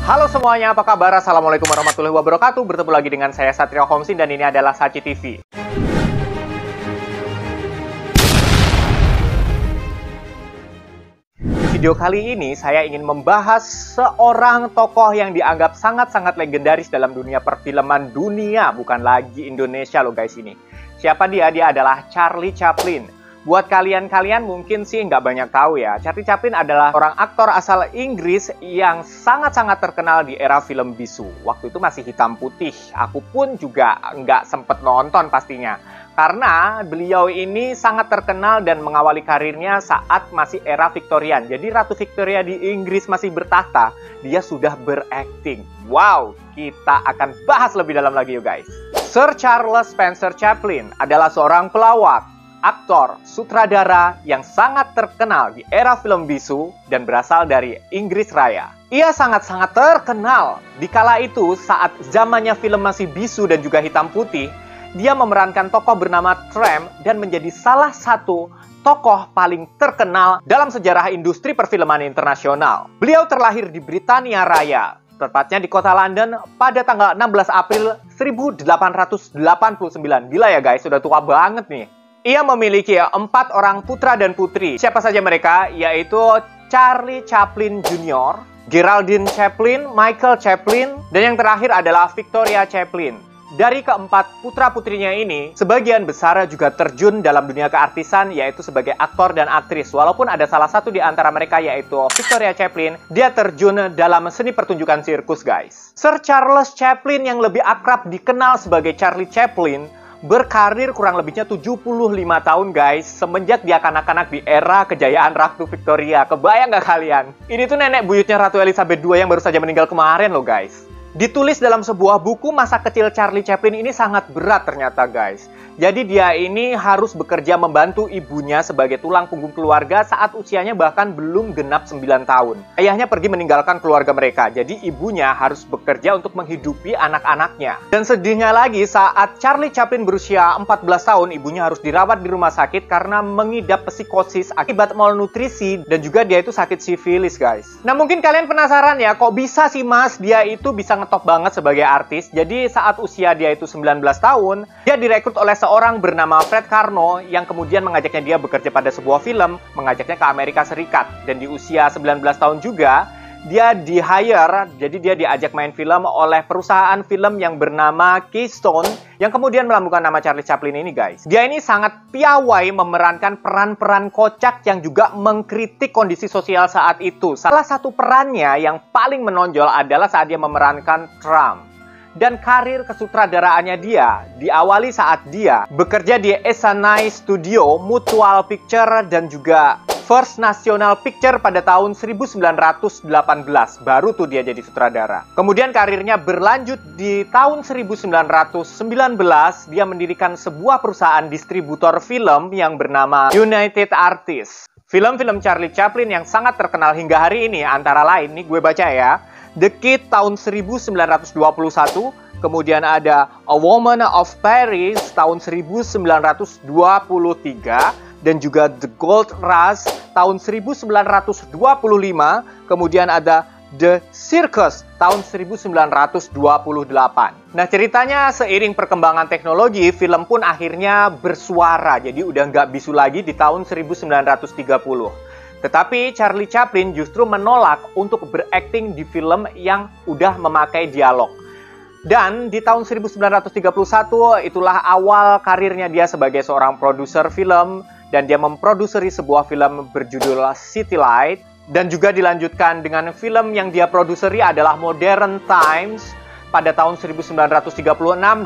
Halo semuanya, apa kabar? Assalamualaikum warahmatullahi wabarakatuh. Bertemu lagi dengan saya Satrio Homsin dan ini adalah Saci TV. Di video kali ini saya ingin membahas seorang tokoh yang dianggap sangat-sangat legendaris dalam dunia perfilman dunia, bukan lagi Indonesia loh guys ini. Siapa dia? Dia adalah Charlie Chaplin. Buat kalian mungkin sih nggak banyak tahu ya, Charlie Chaplin adalah orang aktor asal Inggris yang sangat-sangat terkenal di era film bisu. Waktu itu masih hitam putih, aku pun juga nggak sempet nonton pastinya. Karena beliau ini sangat terkenal dan mengawali karirnya saat masih era Victorian. Jadi Ratu Victoria di Inggris masih bertahta, dia sudah berakting. Wow, kita akan bahas lebih dalam lagi yuk guys. Sir Charles Spencer Chaplin adalah seorang pelawak, aktor, sutradara yang sangat terkenal di era film bisu dan berasal dari Inggris Raya. Ia sangat-sangat terkenal di kala itu saat zamannya film masih bisu dan juga hitam putih. Dia memerankan tokoh bernama Tramp dan menjadi salah satu tokoh paling terkenal dalam sejarah industri perfilman internasional. Beliau terlahir di Britania Raya, tepatnya di kota London pada tanggal 16 April 1889. Gila ya guys, sudah tua banget nih. Ia memiliki 4 orang putra dan putri. Siapa saja mereka? Yaitu Charlie Chaplin Jr., Geraldine Chaplin, Michael Chaplin, dan yang terakhir adalah Victoria Chaplin. Dari keempat putra-putrinya ini, sebagian besar juga terjun dalam dunia keartisan, yaitu sebagai aktor dan aktris. Walaupun ada salah satu di antara mereka, yaitu Victoria Chaplin, dia terjun dalam seni pertunjukan sirkus, guys. Sir Charles Chaplin yang lebih akrab dikenal sebagai Charlie Chaplin, berkarir kurang lebihnya 75 tahun guys, semenjak dia kanak-kanak di era kejayaan Ratu Victoria. Kebayang nggak kalian? Ini tuh nenek buyutnya Ratu Elizabeth II yang baru saja meninggal kemarin loh guys. Ditulis dalam sebuah buku, masa kecil Charlie Chaplin ini sangat berat ternyata guys. Jadi dia ini harus bekerja membantu ibunya sebagai tulang punggung keluarga saat usianya bahkan belum genap 9 tahun. Ayahnya pergi meninggalkan keluarga mereka, jadi ibunya harus bekerja untuk menghidupi anak-anaknya. Dan sedihnya lagi saat Charlie Chaplin berusia 14 tahun, ibunya harus dirawat di rumah sakit karena mengidap psikosis akibat malnutrisi dan juga dia itu sakit sifilis guys. Nah mungkin kalian penasaran ya, kok bisa sih mas dia itu bisa ngetop banget sebagai artis. Jadi saat usia dia itu 19 tahun, dia direkrut oleh seorang bernama Fred Karno yang kemudian mengajaknya dia bekerja pada sebuah film, mengajaknya ke Amerika Serikat. Dan di usia 19 tahun juga, dia di-hire, jadi dia diajak main film oleh perusahaan film yang bernama Keystone, yang kemudian melambungkan nama Charlie Chaplin ini guys. Dia ini sangat piawai memerankan peran-peran kocak yang juga mengkritik kondisi sosial saat itu. Salah satu perannya yang paling menonjol adalah saat dia memerankan Trump. Dan karir kesutradaraannya dia diawali saat dia bekerja di Essanay Studio, Mutual Picture, dan juga First National Picture pada tahun 1918. Baru tuh dia jadi sutradara. Kemudian karirnya berlanjut di tahun 1919. Dia mendirikan sebuah perusahaan distributor film yang bernama United Artists. Film-film Charlie Chaplin yang sangat terkenal hingga hari ini antara lain, nih gue baca ya, The Kid tahun 1921, kemudian ada A Woman of Paris tahun 1923, dan juga The Gold Rush tahun 1925, kemudian ada The Circus tahun 1928. Nah ceritanya seiring perkembangan teknologi, film pun akhirnya bersuara, jadi udah nggak bisu lagi di tahun 1930. Tetapi Charlie Chaplin justru menolak untuk berakting di film yang udah memakai dialog. Dan di tahun 1931 itulah awal karirnya dia sebagai seorang produser film, dan dia memproduksi sebuah film berjudul City Light, dan juga dilanjutkan dengan film yang dia produseri adalah Modern Times pada tahun 1936,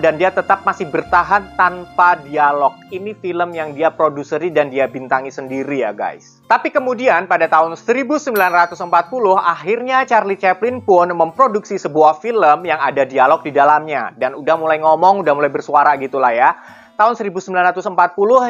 dan dia tetap masih bertahan tanpa dialog. Ini film yang dia produseri dan dia bintangi sendiri ya guys. Tapi kemudian pada tahun 1940 akhirnya Charlie Chaplin pun memproduksi sebuah film yang ada dialog di dalamnya. Dan udah mulai ngomong, udah mulai bersuara gitulah ya. Tahun 1940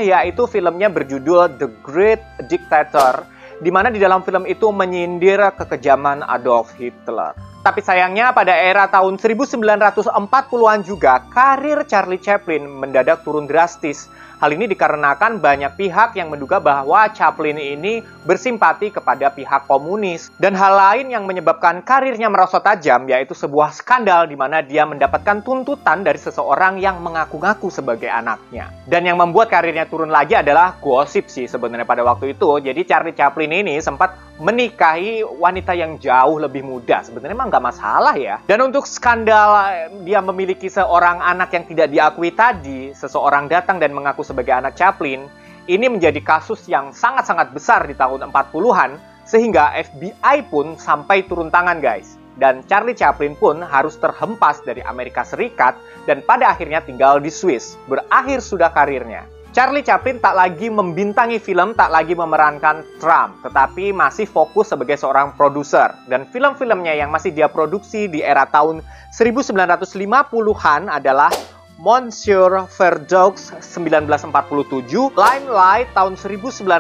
yaitu filmnya berjudul The Great Dictator, di mana di dalam film itu menyindir kekejaman Adolf Hitler. Tapi sayangnya pada era tahun 1940-an juga, karir Charlie Chaplin mendadak turun drastis Hal ini dikarenakan banyak pihak yang menduga bahwa Chaplin ini bersimpati kepada pihak komunis. Dan hal lain yang menyebabkan karirnya merosot tajam yaitu sebuah skandal di mana dia mendapatkan tuntutan dari seseorang yang mengaku-ngaku sebagai anaknya. Dan yang membuat karirnya turun lagi adalah gosip sih sebenarnya pada waktu itu. Jadi Charlie Chaplin ini sempat menikahi wanita yang jauh lebih muda. Sebenarnya emang nggak masalah ya. Dan untuk skandal dia memiliki seorang anak yang tidak diakui tadi, seseorang datang dan mengaku sebagai anak Chaplin, ini menjadi kasus yang sangat-sangat besar di tahun 40-an, sehingga FBI pun sampai turun tangan guys. Dan Charlie Chaplin pun harus terhempas dari Amerika Serikat dan pada akhirnya tinggal di Swiss. Berakhir sudah karirnya. Charlie Chaplin tak lagi membintangi film, tak lagi memerankan Trump, tetapi masih fokus sebagai seorang produser. Dan film-filmnya yang masih dia produksi di era tahun 1950-an adalah Monsieur Verdoux 1947, Limelight tahun 1952,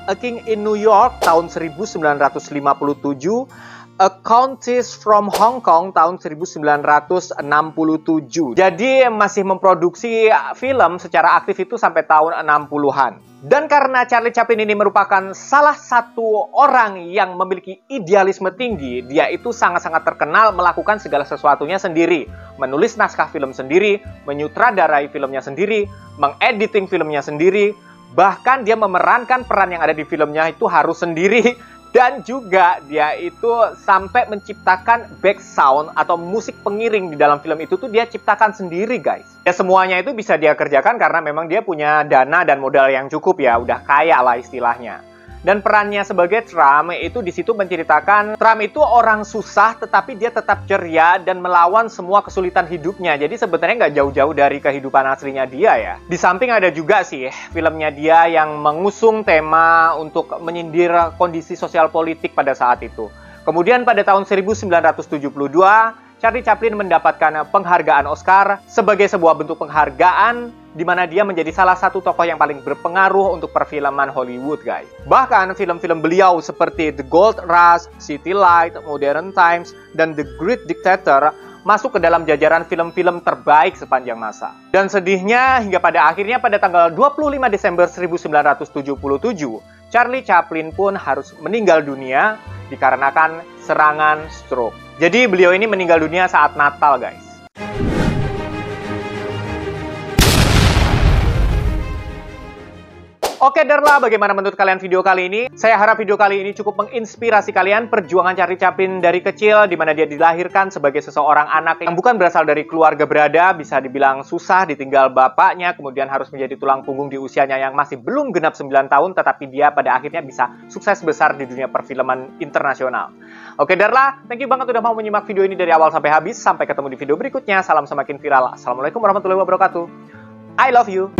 A King in New York tahun 1957, A Countess from Hong Kong tahun 1967. Jadi masih memproduksi film secara aktif itu sampai tahun 60-an. Dan karena Charlie Chaplin ini merupakan salah satu orang yang memiliki idealisme tinggi, dia itu sangat-sangat terkenal melakukan segala sesuatunya sendiri. Menulis naskah film sendiri, menyutradarai filmnya sendiri, mengediting filmnya sendiri, bahkan dia memerankan peran yang ada di filmnya itu harus sendiri. Dan juga dia itu sampai menciptakan back sound atau musik pengiring di dalam film itu tuh dia ciptakan sendiri guys. Ya semuanya itu bisa dia kerjakan karena memang dia punya dana dan modal yang cukup ya, udah kaya lah istilahnya. Dan perannya sebagai Trump itu di situ menceritakan Trump itu orang susah tetapi dia tetap ceria dan melawan semua kesulitan hidupnya. Jadi sebenarnya nggak jauh-jauh dari kehidupan aslinya dia ya. Di samping ada juga sih filmnya dia yang mengusung tema untuk menyindir kondisi sosial politik pada saat itu. Kemudian pada tahun 1972, Charlie Chaplin mendapatkan penghargaan Oscar sebagai sebuah bentuk penghargaan di mana dia menjadi salah satu tokoh yang paling berpengaruh untuk perfilman Hollywood, guys. Bahkan film-film beliau seperti The Gold Rush, City Light, Modern Times, dan The Great Dictator masuk ke dalam jajaran film-film terbaik sepanjang masa. Dan sedihnya hingga pada akhirnya pada tanggal 25 Desember 1977, Charlie Chaplin pun harus meninggal dunia dikarenakan serangan stroke. Jadi beliau ini meninggal dunia saat Natal, guys. Oke Derla, bagaimana menurut kalian video kali ini? Saya harap video kali ini cukup menginspirasi kalian perjuangan Charlie Chaplin dari kecil, di mana dia dilahirkan sebagai seseorang anak yang bukan berasal dari keluarga berada, bisa dibilang susah, ditinggal bapaknya, kemudian harus menjadi tulang punggung di usianya yang masih belum genap 9 tahun, tetapi dia pada akhirnya bisa sukses besar di dunia perfilman internasional. Oke Derla, thank you banget udah mau menyimak video ini dari awal sampai habis. Sampai ketemu di video berikutnya. Salam semakin viral. Assalamualaikum warahmatullahi wabarakatuh. I love you.